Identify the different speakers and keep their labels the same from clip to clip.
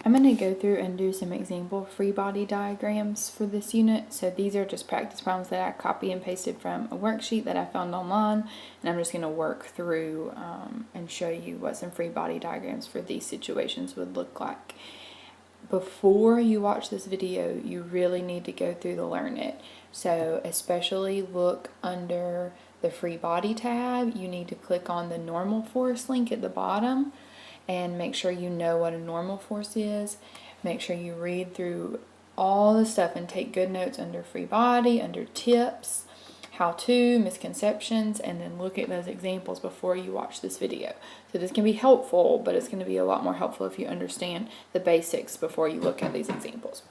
Speaker 1: I'm going to go through and do some example free body diagrams for this unit. So these are just practice problems that I copy and pasted from a worksheet that I found online, and I'm just going to work through and show you what some free body diagrams for these situations would look like. Before you watch this video, you really need to go through the Learn It. So especially look under the free body tab. You need to click on the normal force link at the bottom and make sure you know what a normal force is. Make sure you read through all the stuff and take good notes under free body, under tips, how to, misconceptions, and then look at those examples before you watch this video. So this can be helpful, but it's going to be a lot more helpful if you understand the basics before you look at these examples.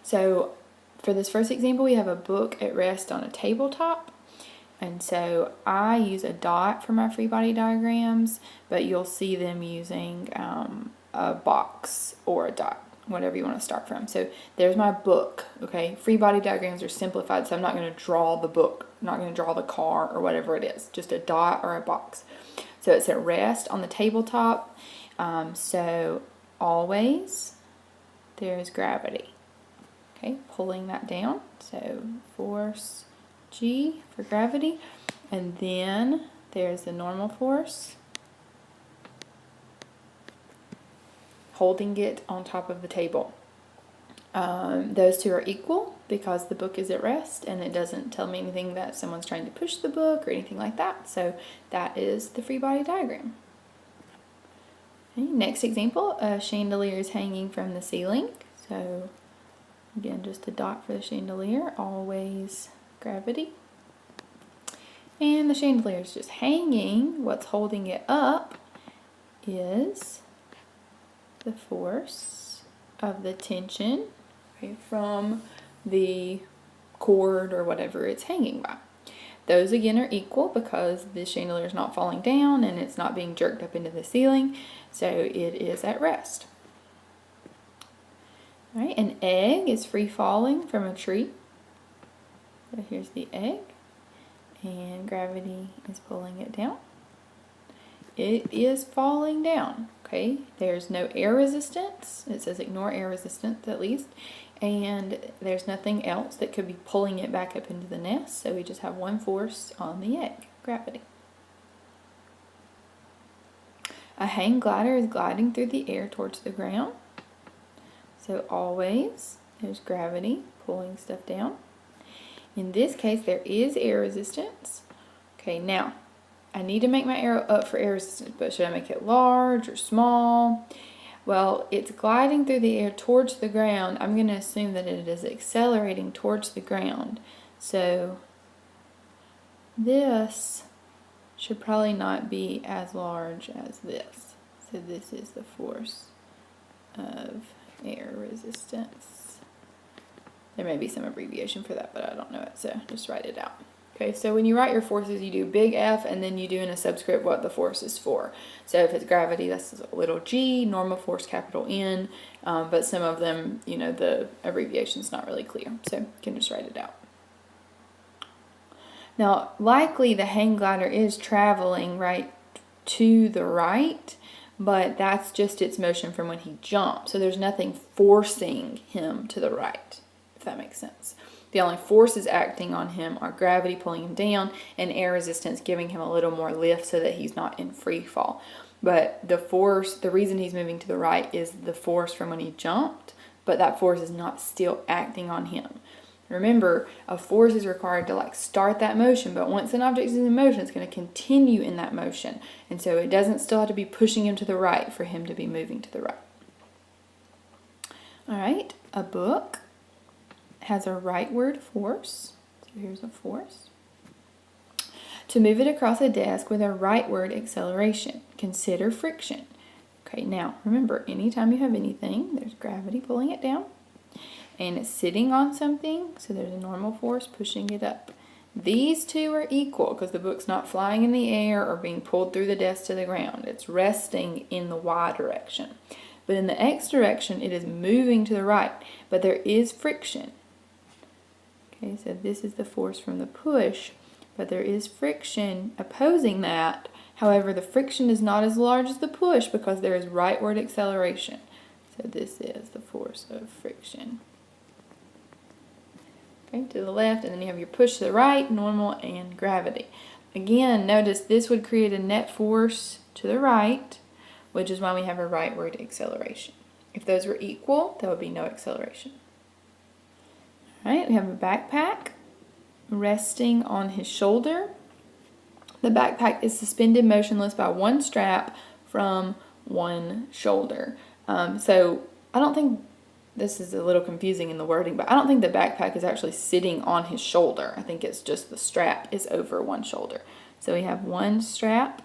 Speaker 1: So for this first example, we have a book at rest on a tabletop. And so I use a dot for my free body diagrams, but you'll see them using a box or a dot, whatever you want to start from. So there's my book, okay? Free body diagrams are simplified, so I'm not going to draw the book, I'm not going to draw the car or whatever it is, just a dot or a box. So it's at rest on the tabletop. So always there's gravity, okay? Pulling that down, so force G for gravity, and then there's the normal force, holding it on top of the table. Those two are equal because the book is at rest and it doesn't tell me anything that someone's trying to push the book or anything like that. So that is the free body diagram. Okay, next example, a chandelier is hanging from the ceiling. So again, just a dot for the chandelier, always gravity. And the chandelier is just hanging. What's holding it up is the force of the tension, okay, from the cord or whatever it's hanging by. Those again are equal because the chandelier is not falling down and it's not being jerked up into the ceiling, so it is at rest. All right, an egg is free falling from a tree. So here's the egg, and gravity is pulling it down. It is falling down, okay? There's no air resistance. It says ignore air resistance at least. And there's nothing else that could be pulling it back up into the nest. So we just have one force on the egg, gravity. A hang glider is gliding through the air towards the ground. So always there's gravity pulling stuff down. In this case, there is air resistance. Okay, now, I need to make my arrow up for air resistance, but should I make it large or small? Well, it's gliding through the air towards the ground. I'm going to assume that it is accelerating towards the ground. So this should probably not be as large as this. So this is the force of air resistance. There may be some abbreviation for that, but I don't know it, so just write it out. Okay, so when you write your forces, you do big F, and then you do in a subscript what the force is for. So if it's gravity, that's a little g, normal force, capital N, but some of them, you know, the abbreviation is not really clear, so you can just write it out. Now, likely the hang glider is traveling right to the right, but that's just its motion from when he jumped, so there's nothing forcing him to the right. That makes sense. The only forces acting on him are gravity pulling him down and air resistance giving him a little more lift so that he's not in free fall. But the force, the reason he's moving to the right is the force from when he jumped, but that force is not still acting on him. Remember, a force is required to start that motion, but once an object is in motion, it's going to continue in that motion. And so it doesn't still have to be pushing him to the right for him to be moving to the right. All right, a book has a rightward force. So here's a force. To move it across a desk with a rightward acceleration, consider friction. Okay, now remember, anytime you have anything, there's gravity pulling it down, and it's sitting on something, so there's a normal force pushing it up. These two are equal because the book's not flying in the air or being pulled through the desk to the ground. It's resting in the Y direction. But in the X direction, it is moving to the right, but there is friction. Okay, so this is the force from the push, but there is friction opposing that. However, the friction is not as large as the push because there is rightward acceleration. So this is the force of friction. Okay, to the left, and then you have your push to the right, normal, and gravity. Again, notice this would create a net force to the right, which is why we have a rightward acceleration. If those were equal, there would be no acceleration. All right, we have a backpack resting on his shoulder. The backpack is suspended motionless by one strap from one shoulder. So I don't think, this is a little confusing in the wording, but I don't think the backpack is actually sitting on his shoulder. I think it's just the strap is over one shoulder. So we have one strap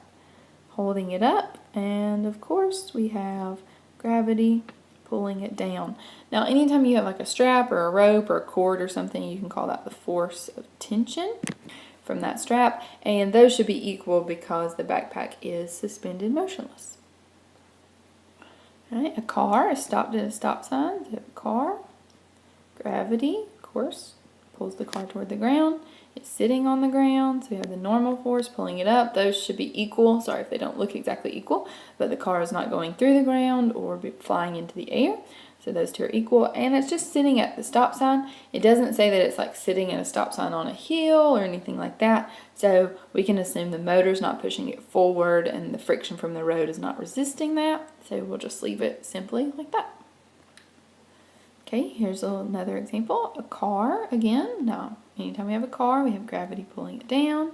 Speaker 1: holding it up, and of course we have gravity pulling it down. Now anytime you have like a strap or a rope or a cord or something, you can call that the force of tension from that strap, and those should be equal because the backpack is suspended motionless. All right, a car is stopped at a stop sign. So a car, gravity, of course, pulls the car toward the ground. It's sitting on the ground, so you have the normal force pulling it up. Those should be equal. Sorry if they don't look exactly equal, but the car is not going through the ground or be flying into the air. So those two are equal, and it's just sitting at the stop sign. It doesn't say that it's like sitting at a stop sign on a hill or anything like that. So we can assume the motor's not pushing it forward and the friction from the road is not resisting that. So we'll just leave it simply like that. Okay, here's another example. A car again. Now, anytime we have a car, we have gravity pulling it down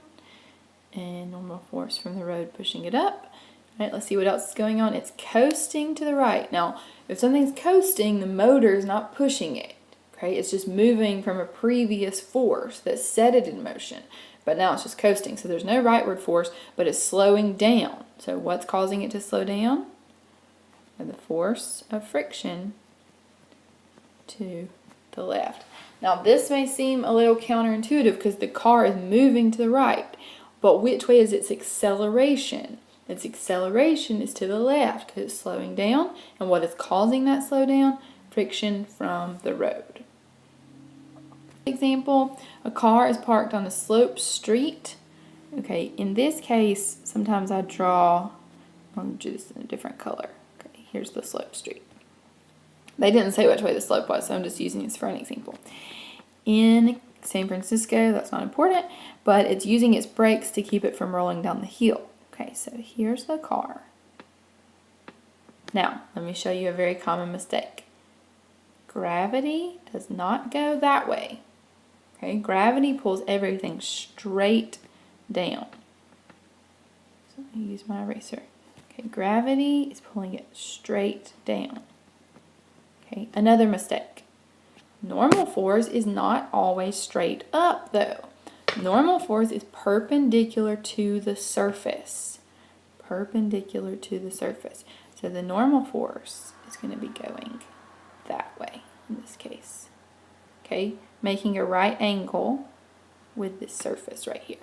Speaker 1: and normal force from the road pushing it up. All right, let's see what else is going on. It's coasting to the right. Now, if something's coasting, the motor is not pushing it. Okay, it's just moving from a previous force that set it in motion. But now it's just coasting, so there's no rightward force, but it's slowing down. So what's causing it to slow down? The force of friction to the left. Now this may seem a little counterintuitive because the car is moving to the right, but which way is its acceleration? Its acceleration is to the left because it's slowing down, and what is causing that slowdown? Friction from the road. Example, a car is parked on a sloped street. Okay, in this case, sometimes I draw, I'll do this in a different color. Okay, here's the sloped street. They didn't say which way the slope was, so I'm just using this for an example. In San Francisco, that's not important, but it's using its brakes to keep it from rolling down the hill. Okay, so here's the car. Now, let me show you a very common mistake. Gravity does not go that way. Okay, gravity pulls everything straight down. So let me use my eraser. Okay, gravity is pulling it straight down. Okay, another mistake. Normal force is not always straight up though. Normal force is perpendicular to the surface. Perpendicular to the surface. So the normal force is going to be going that way in this case. Okay, making a right angle with this surface right here.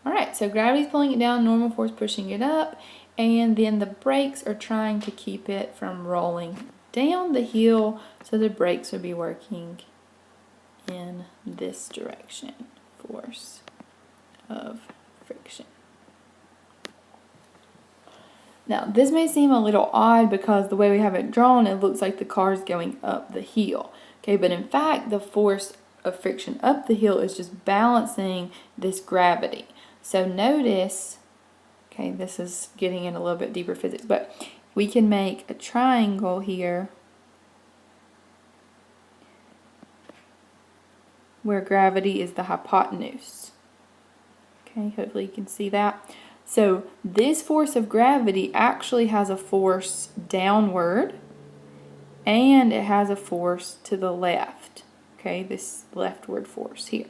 Speaker 1: Alright, so gravity's pulling it down, normal force pushing it up, and then the brakes are trying to keep it from rolling down the hill, so the brakes would be working in this direction. Force of friction. Now this may seem a little odd because the way we have it drawn, it looks like the car is going up the hill. Okay, but in fact the force of friction up the hill is just balancing this gravity. So notice, okay, this is getting in a little bit deeper physics, but we can make a triangle here where gravity is the hypotenuse. Okay, hopefully you can see that. So this force of gravity actually has a force downward and it has a force to the left. Okay, this leftward force here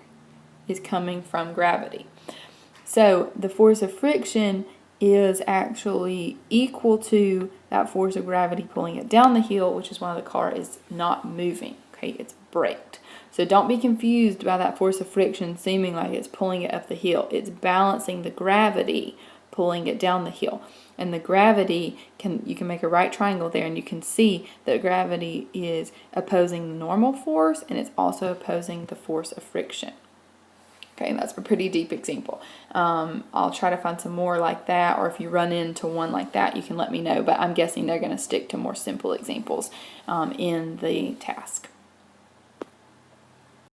Speaker 1: is coming from gravity. So the force of friction is actually equal to that force of gravity pulling it down the hill, which is why the car is not moving. Okay, it's braked. So don't be confused by that force of friction seeming like it's pulling it up the hill. It's balancing the gravity pulling it down the hill. And the gravity, you can make a right triangle there and you can see that gravity is opposing the normal force and it's also opposing the force of friction. Okay, that's a pretty deep example. I'll try to find some more like that, or if you run into one like that, you can let me know, but I'm guessing they're going to stick to more simple examples in the task.